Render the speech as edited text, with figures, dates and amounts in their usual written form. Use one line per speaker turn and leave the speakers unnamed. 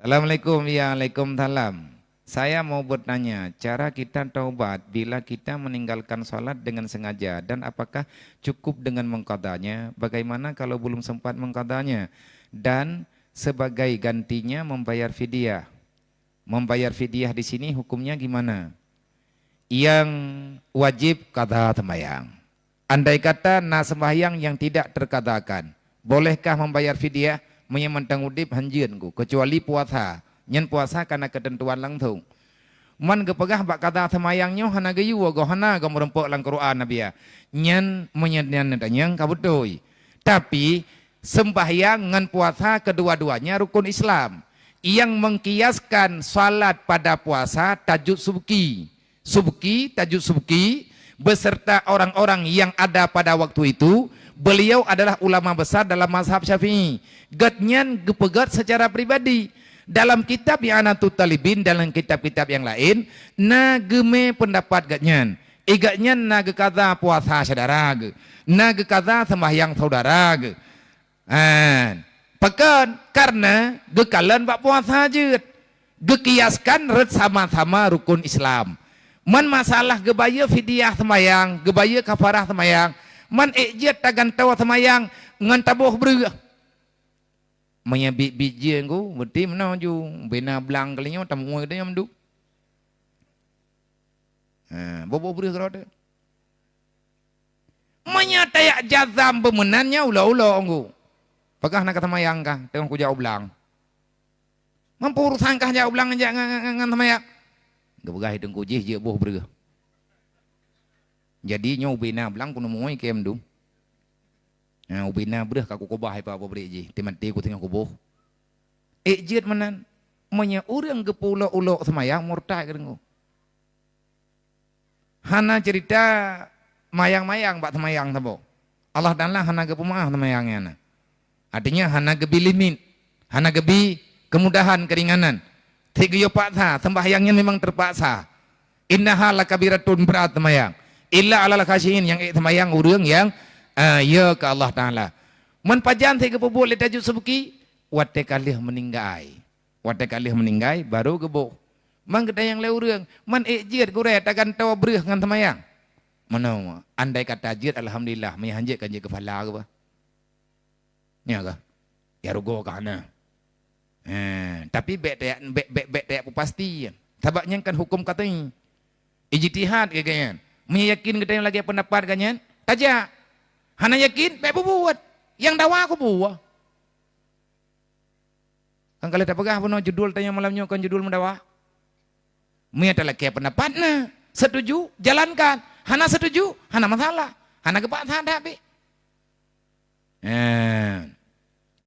Assalamualaikum, ya Waalaikumsalam. Saya mau bertanya, cara kita taubat bila kita meninggalkan sholat dengan sengaja dan apakah cukup dengan mengqadanya? Bagaimana kalau belum sempat mengqadanya? Dan sebagai gantinya membayar fidyah. Membayar fidyah di sini hukumnya gimana? Yang wajib qada sembahyang. Andai kata nak sembahyang yang tidak terqadakan, bolehkah membayar fidyah? Menyemantang udip hanjeun ku kecuali puasa. Nyen puasa karena ketentuan langsung. Man gepegah bak kata semayangnya hana gayu go hana go merempok lang Quran nabi ya. Nyen menyenyan tanyang kabutoi. Tapi sembahyang ngan puasa kedua-duanya rukun Islam. Yang mengkiaskan salat pada puasa tajuk subki. Subki, tajuk subki beserta orang-orang yang ada pada waktu itu. Beliau adalah ulama besar dalam mazhab Syafi'i. Gatnyan gepegat secara pribadi. Dalam kitab I'anatul Talibin, dalam kitab-kitab yang lain, na geme pendapat gatnyan. Gatnyan na gekada puasa saudara ge. Na gekada sembahyang saudara ge. Pekan karena gekalan bak puasa jeut. Gekiaskan red sama-sama rukun Islam. Man masalah gebaya fidyah sembahyang, gebaya kafarah sembahyang. Man ejit tagan tawa semayang ngan tabuh berah. Menyabik biji engko berarti mana ju bena belang kalinya tamu dia menduk. Bobo berah kerada. Menyatayak jazam bemenannya ulah-ulah engko. Pagah nak semayang kah tengok ku jauh belang. Mampu urusan kah jauh belang ngan semayang. Gebegah hidung ku je boh berah. Jadi nyo ubina belang kuno moy kem dum. Ubina berah kaku kobah apa beri je. Timati ku tengah kubuh. Ejit menan menya urang gepulo-ulo semayang murtad kedengu. Hana cerita mayang-mayang bak semayang sabo. Allah Taala hana gepumah semayangnya na. Artinya hana gebi limit, hana gebi kemudahan keringanan. Tiga paksa sembahyangnya memang terpaksa. Innaha lakabiratun berat semayang. Illa alal khasyin yang semayang urang yang ya ke Allah Taala. Man pajan teh gebobol le tajuk sebuki wate kalih meninggai. Wate kalih meninggai baru gebo. Man geda yang le urang man ejir gure tagan tawa breuh ngan semayang. Mana andai kata jir alhamdulillah me hanjek kan je kepala ke ba. Nya ka? Ya rugo kana. Tapi bet tak pasti. Sebabnya kan hukum katanya ijtihad kayaknya. Meyakin kita yang lagi pendapat kanyan aja hana yakin baik buat yang dawa aku buah kan kalau tak pegah pun judul tanya malamnya kan judul mendawa menyata lagi pendapat nah setuju jalankan hana setuju hana masalah hana kepak tak be